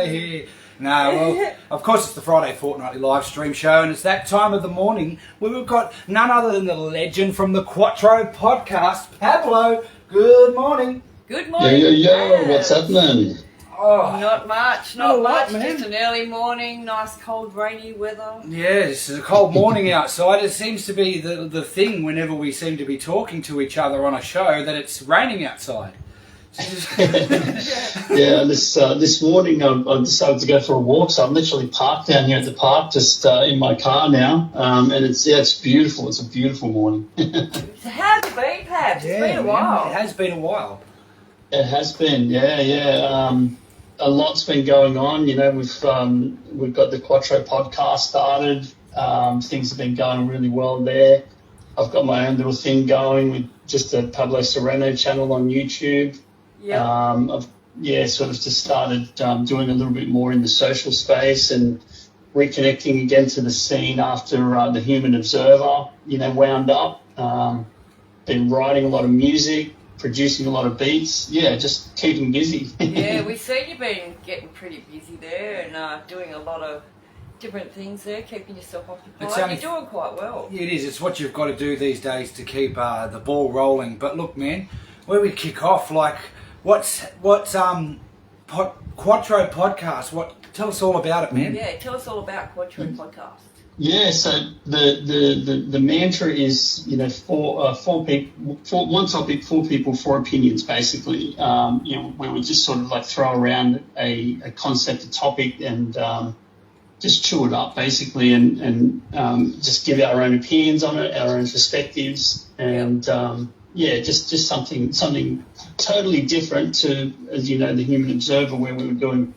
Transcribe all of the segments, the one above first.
here. No, well, of course it's the Friday Fortnightly live stream show, and it's that time of the morning where we've got none other than the legend from the Quatro podcast, Pablo. Good morning. Good morning. Yo, what's happening? Oh, not much, not much. Man. Just an early morning, nice cold rainy weather. Yeah, this is a cold morning outside. It seems to be the thing whenever we seem to be talking to each other on a show that it's raining outside. Yeah, this morning I decided to go for a walk, so I'm literally parked down here at the park, just in my car now, and it's beautiful. It's a beautiful morning. So how's it been, Pabs? It's been a while. It has been a while. It has been, yeah. A lot's been going on. You know, we've got the Quatro podcast started. Things have been going really well there. I've got my own little thing going with just the Pablo Sereno channel on YouTube. Yeah. I've sort of just started doing a little bit more in the social space and reconnecting again to the scene after the Human Observer, wound up. Been writing a lot of music, producing a lot of beats. Yeah, just keeping busy. Yeah, we see you've been getting pretty busy there and doing a lot of different things there, keeping yourself occupied. You're doing quite well. It is. It's what you've got to do these days to keep the ball rolling. But look, man, where we kick off, like, what's Quatro podcast? Tell us all about it, man. Yeah, tell us all about Quatro podcast. Yeah, so the mantra is, four people, one topic, four people, four opinions, basically. Where we just sort of like throw around a concept, a topic, and just chew it up, basically, and just give our own opinions on it, our own perspectives, and just something totally different to, as you know, the Human Observer, where we were doing,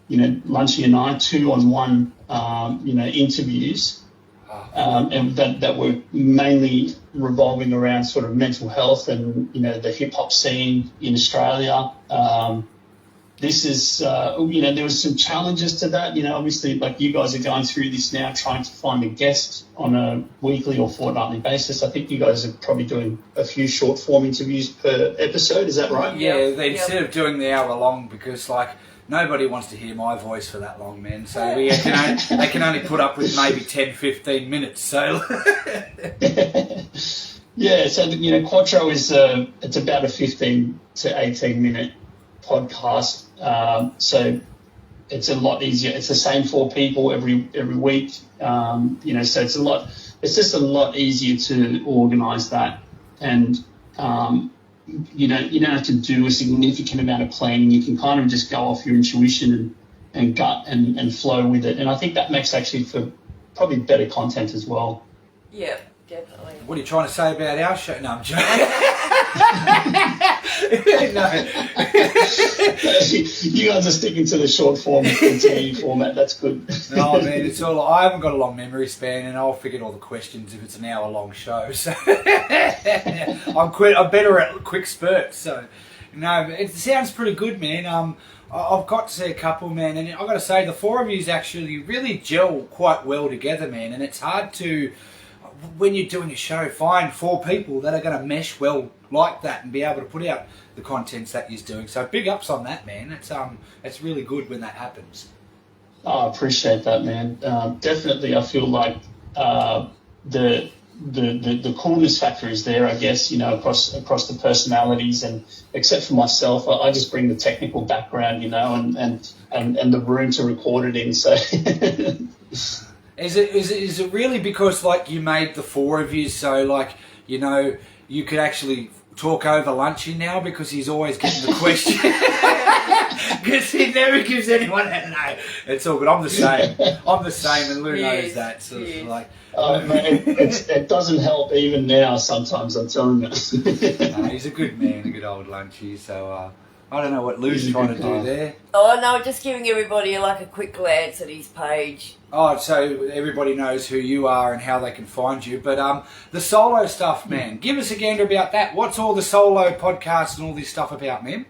Lunchy and I, 2-on-1, interviews, and that were mainly revolving around sort of mental health and, the hip hop scene in Australia. This is, there was some challenges to that. Obviously, like you guys are going through this now, trying to find a guest on a weekly or fortnightly basis. I think you guys are probably doing a few short form interviews per episode. Is that right? Yeah, instead of doing the hour long, because nobody wants to hear my voice for that long, man. So they can only put up with maybe 10-15 minutes. So yeah, so Quatro is it's about a 15 to 18 minute podcast. So it's a lot easier. It's the same four people every week. So it's just a lot easier to organise that, and you don't have to do a significant amount of planning. You can kind of just go off your intuition and gut and flow with it. And I think that makes actually for probably better content as well. Yeah, definitely. What are you trying to say about our show? No, I'm joking. No. You guys are sticking to the short form interview format. That's good. No, man, I haven't got a long memory span, and I'll forget all the questions if it's an hour-long show. So I'm better at quick spurts. So no, it sounds pretty good, man. I've got to see a couple, man, and I've got to say the four of you actually really gel quite well together, man. And it's hard to, when you're doing a show, find four people that are going to mesh well like that and be able to put out the contents that you're doing. So big ups on that, man. It's really good when that happens. Oh, I appreciate that, man. Definitely, I feel like the coolness factor is there, I guess, across the personalities, and except for myself, I just bring the technical background, and the room to record it in. So Is it really because you made the four of you, so you could actually talk over Lunchy now because he's always getting the question? Because he never gives anyone a no. It's all good. I'm the same, and Lou knows that. So it's like, it doesn't help even now. Sometimes I'm telling you. No, he's a good man, a good old Lunchy. So I don't know what Lou's trying to do there. Oh no, just giving everybody a quick glance at his page. Oh, so everybody knows who you are and how they can find you. But the solo stuff, man, give us a gander about that. What's all the solo podcasts and all this stuff about, man?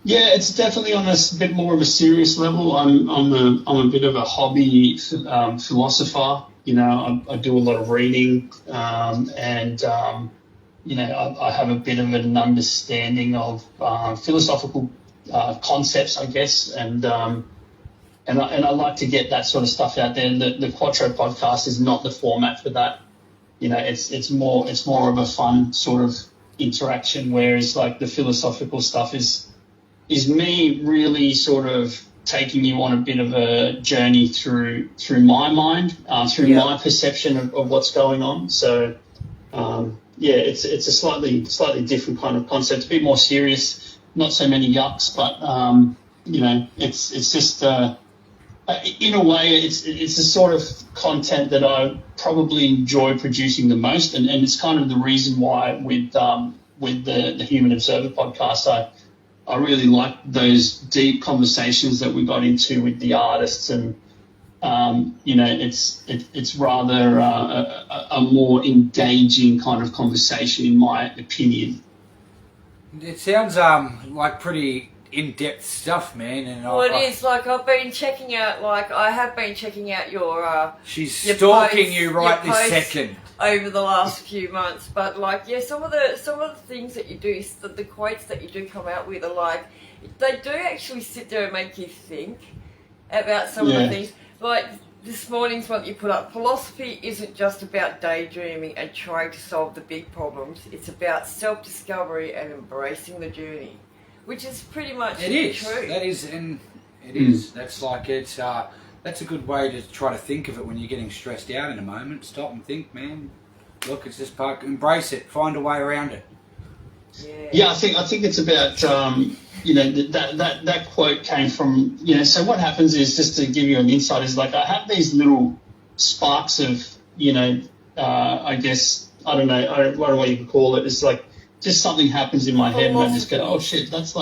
Yeah, it's definitely on a bit more of a serious level. I'm a bit of a hobby philosopher. I do a lot of reading, and I have a bit of an understanding of philosophical concepts, I guess, and I like to get that sort of stuff out there. The Quatro podcast is not the format for that. You know, it's more of a fun sort of interaction, whereas like the philosophical stuff is me really sort of taking you on a bit of a journey through my mind, through my perception of what's going on. So it's a slightly different kind of concept, a bit more serious, not so many yucks, but it's just in a way it's the sort of content that I probably enjoy producing the most, and it's kind of the reason why with the Human Observer podcast I really like those deep conversations that we got into with the artists, and it's rather a more engaging kind of conversation, in my opinion. It sounds like pretty in-depth stuff, man. And it is. Like I have been checking out your. She's your stalking posts, you right this posts second. Over the last few months, but like some of the things that you do, the quotes that you do come out with are like, they do actually sit there and make you think about some of the things. Like this morning's one that you put up, philosophy isn't just about daydreaming and trying to solve the big problems. It's about self-discovery and embracing the journey, which is pretty much true. That is, and it is. That's like that's a good way to try to think of it when you're getting stressed out in a moment. Stop and think, man. Look, it's just embrace it. Find a way around it. Yeah, I think it's about that quote came from So what happens is, just to give you an insight, is like I have these little sparks of I guess I don't know what you can call it. It's like just something happens in my head and I just go, oh shit, that's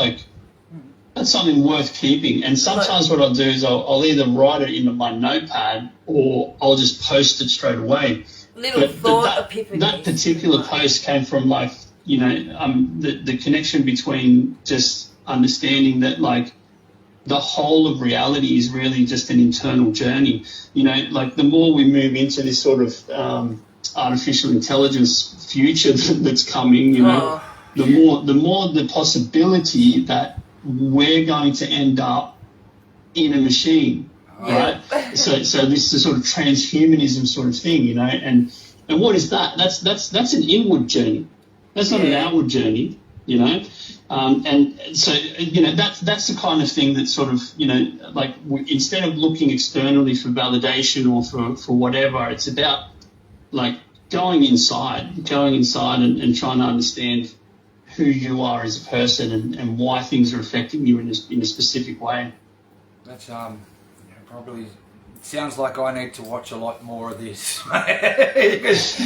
something worth keeping. And sometimes what I'll do is I'll either write it into my notepad or I'll just post it straight away. That particular post came from like, the connection between just understanding that like the whole of reality is really just an internal journey. Like the more we move into this sort of artificial intelligence future that's coming, the more the possibility that we're going to end up in a machine, right? So this is sort of transhumanism sort of thing, and what is that? That's an inward journey. That's not an outward journey, and so that's the kind of thing that sort of like instead of looking externally for validation or for whatever, it's about like going inside and trying to understand who you are as a person and why things are affecting you in a specific way. That's probably sounds like I need to watch a lot more of this. Because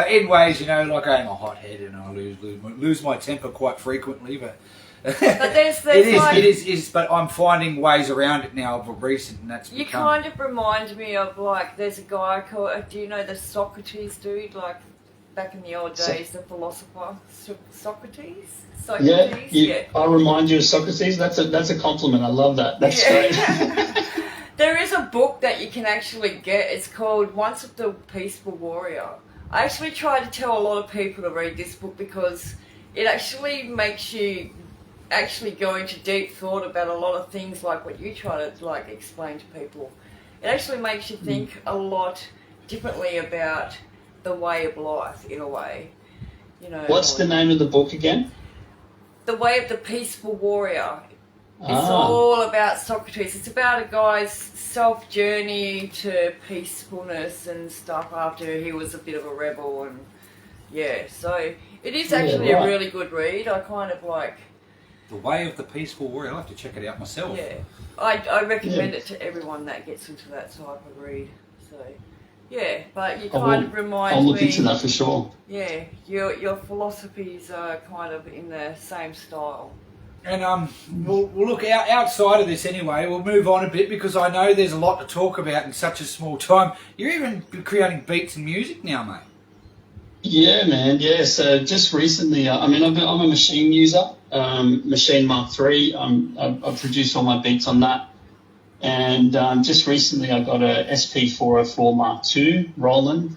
in ways, like I'm a hothead and I lose my temper quite frequently, but it is. But I'm finding ways around it now of recent, and that's you kind of remind me of like there's a guy called. Do you know the Socrates dude? Like back in the old days, the philosopher Socrates. Yeah. I'll remind you of Socrates. That's a compliment. I love that. That's great. There is a book that you can actually get. It's called Once of the Peaceful Warrior. I actually try to tell a lot of people to read this book because it actually makes you actually go into deep thought about a lot of things like what you try to like explain to people. It actually makes you think a lot differently about the way of life in a way. What's the name of the book again? The Way of the Peaceful Warrior. It's all about Socrates. It's about a guy's self-journey to peacefulness and stuff after he was a bit of a rebel. And so it is actually a really good read. I kind of like... The Way of the Peaceful Warrior. I'll have to check it out myself. Yeah. I recommend it to everyone that gets into that type of read. So, but you kind of remind me... I'll look into that for sure. Yeah, your philosophies are kind of in the same style. And we'll look outside of this anyway. We'll move on a bit because I know there's a lot to talk about in such a small time. You're even creating beats and music now, mate. Yeah, man. Yeah. So just recently, I'm a Machine user, Machine Mark III. I produce all my beats on that. And just recently, I got a SP404 Mark II rolling.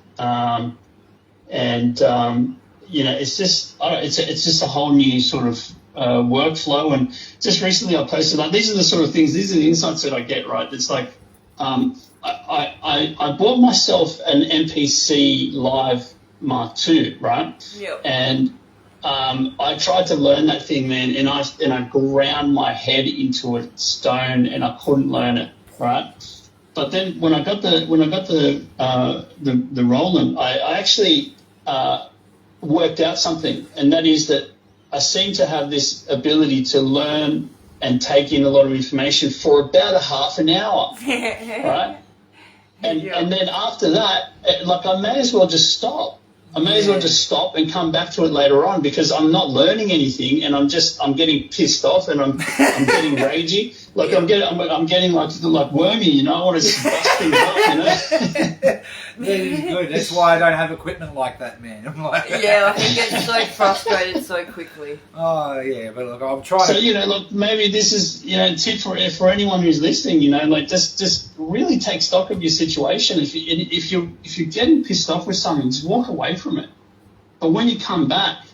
It's just a whole new sort of workflow. And just recently I posted, like, these are the sort of things, these are the insights that I get, right? It's like, I bought myself an MPC Live Mark II, right? Yep. And I tried to learn that thing, man, and I ground my head into a stone, and I couldn't learn it, right? But then when I got the Roland, I actually worked out something, and that is that I seem to have this ability to learn and take in a lot of information for about a half an hour, right? And then after that, like, I may as well just stop. I may as well just stop and come back to it later on, because I'm not learning anything, and I'm getting pissed off, and I'm getting ragey. Like, I'm getting like wormy, you know. I want to just bust things up, you know. That is good. That's why I don't have equipment like that, man. I'm like, Yeah, I can get so frustrated so quickly. Oh yeah, but look, I'm trying. So, you know, look, maybe this is, you know, a tip for anyone who's listening. You know, like, just really take stock of your situation. If you're getting pissed off with something, just walk away from it. But when you come back,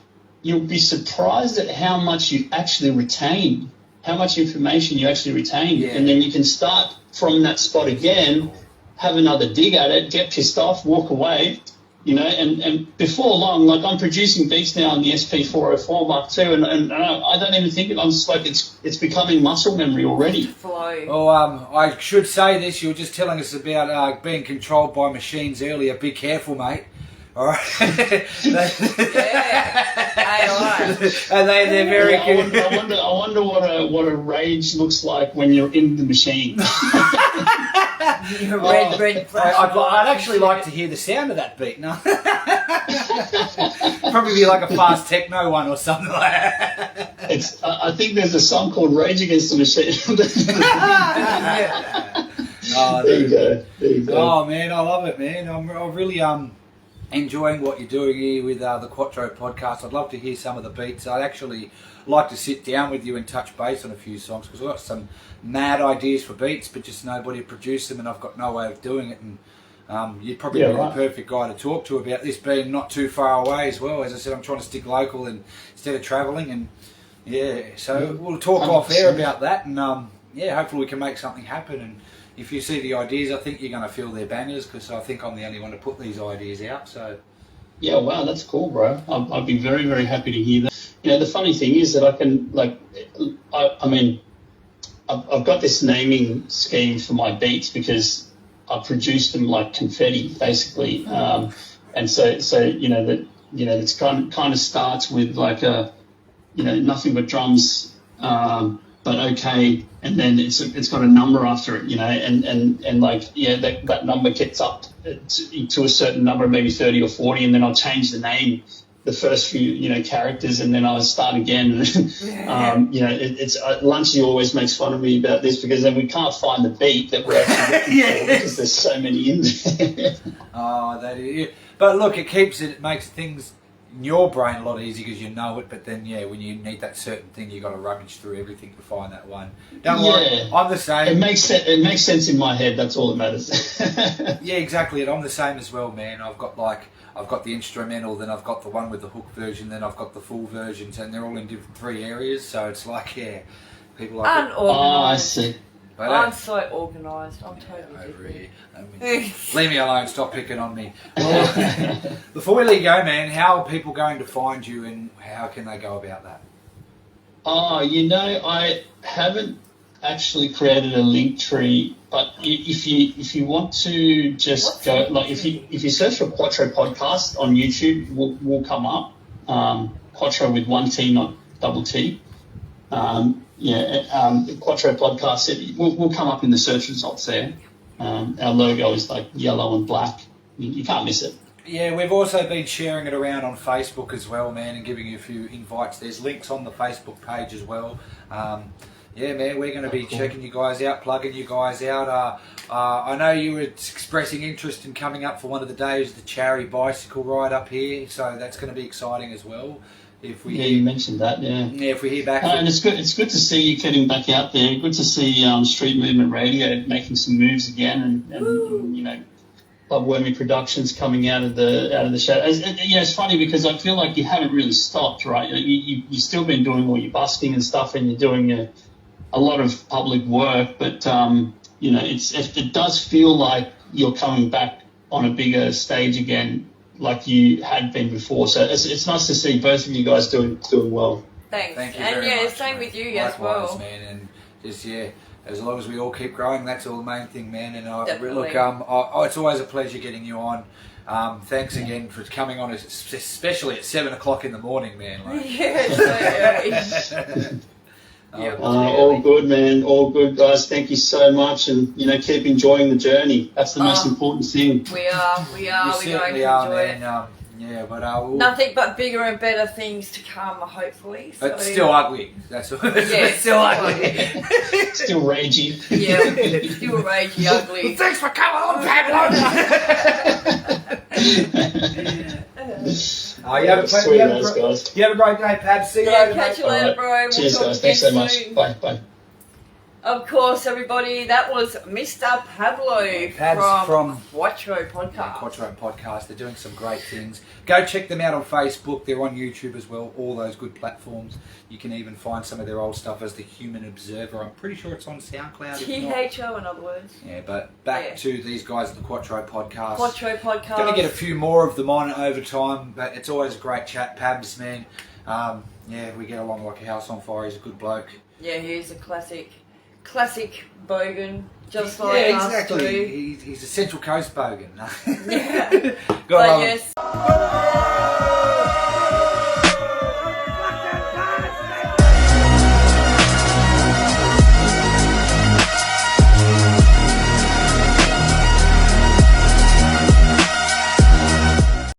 you'll be surprised at how much you actually retain, how much information you actually retain, and then you can start from that spot again, have another dig at it, get pissed off, walk away, you know, and before long, like, I'm producing beats now on the SP404 Mark II, and I don't even think I'm just like, it's becoming muscle memory already. Flow. Oh, I should say this. You were just telling us about being controlled by machines earlier. Be careful, mate. All right. Yeah. AI. And they're very good. I wonder what a rage looks like when you're in the machine. Red flash. I'd actually like to hear the sound of that beat. No, probably be like a fast techno one or something like that. I think there's a song called "Rage Against the Machine." There you go. Oh man, I love it, man. I'm really enjoying what you're doing here with the Quatro podcast. I'd love to hear some of the beats. I'd actually like to sit down with you and touch base on a few songs, because I've got some mad ideas for beats, but just nobody to produce them, and I've got no way of doing it. And you'd probably be the perfect guy to talk to about this, being not too far away as well. As I said, I'm trying to stick local instead of travelling, and so we'll talk 100%. Off air about that, and hopefully we can make something happen. And if you see the ideas, I think you're going to feel their bangers, because I think I'm the only one to put these ideas out. So yeah, wow, that's cool, bro. I'd be very, very happy to hear that. You know, the funny thing is that I can, like, I mean, I've got this naming scheme for my beats, because I produce them like confetti, basically, and so you know that, you know, it's kind of starts with like a, you know, nothing but drums, but okay, and then it's got a number after it, you know, and like, yeah, that number gets up to a certain number, maybe 30 or 40, and then I'll change the name, the first few, you know, characters, and then I'll start again. You know, it's Lunchy always makes fun of me about this, because then we can't find the beat that we're actually looking for, because there's so many in there. Oh, that is. But look, it makes things in your brain a lot easier, because you know it. But then, when you need that certain thing, you got to rummage through everything to find that one. Don't worry, I'm the same. It makes sense in my head. That's all that matters. Yeah, exactly. And I'm the same as well, man. I've got the instrumental, then I've got the one with the hook version, then I've got the full versions, and they're all in different 3 areas. So it's like, people like unorganised. Oh, I see. But I'm so organised. I'm totally different. Leave me alone. Stop picking on me. Well, before we let you go, man, how are people going to find you, and how can they go about that? Oh, you know, I haven't actually created a link tree, but if you want to just go, like, if you search for Quatro Podcast on YouTube, we'll come up. Quatro with 1 T, not double T. Quatro Podcast, we'll come up in the search results there. Our logo is like yellow and black. You can't miss it. Yeah, we've also been sharing it around on Facebook as well, man, and giving you a few invites. There's links on the Facebook page as well. Man, we're going to be checking you guys out, plugging you guys out. I know you were expressing interest in coming up for one of the days, the Charity bicycle ride up here, so that's going to be exciting as well. You mentioned that, yeah. Yeah, if we hear back. And it's good to see you getting back out there. Good to see Street Movement Radio making some moves again, and you know, Wormy Productions coming out of the shadow. It's funny because I feel like you haven't really stopped, right? You've still been doing all your busking and stuff, and you're doing a lot of public work, but it does feel like you're coming back on a bigger stage again, like you had been before. So it's nice to see both of you guys doing well. Thanks. Thank you and very much, same mate. with you Likewise, as well. man, and just as long as we all keep growing, that's all the main thing, man. And Definitely. it's always a pleasure getting you on. Thanks again for coming on, especially at 7 o'clock in the morning, man. Like. Yeah, so early. Yeah, all good, man. All good, guys. Thank you so much, and keep enjoying the journey. That's the most important thing. We are. You We're going to certainly enjoy are, it. man. But Nothing but bigger and better things to come, hopefully. So, it's still ugly. That's all. It's still ugly. Still ragey. Yeah, still ragey, ugly. Thanks for coming on, Pablo. You have a great day, Pab. See you later, catch you mate. later, bro. We'll Cheers, talk guys. Thanks so again much. soon. Bye. Of course, everybody, that was Mr. Pablo from Quatro Podcast. Quatro Podcast. They're doing some great things. Go check them out on Facebook. They're on YouTube as well. All those good platforms. You can even find some of their old stuff as The Human Observer. I'm pretty sure it's on SoundCloud. THO, in other words. Yeah, but back to these guys at the Quatro Podcast. Quatro Podcast. Going to get a few more of them on over time, but it's always a great chat. Pabs, man. We get along like a house on fire. He's a good bloke. Yeah, he's a classic bogan, just like us exactly. too. He's a Central Coast bogan. Yeah. Gotta love him. Yes,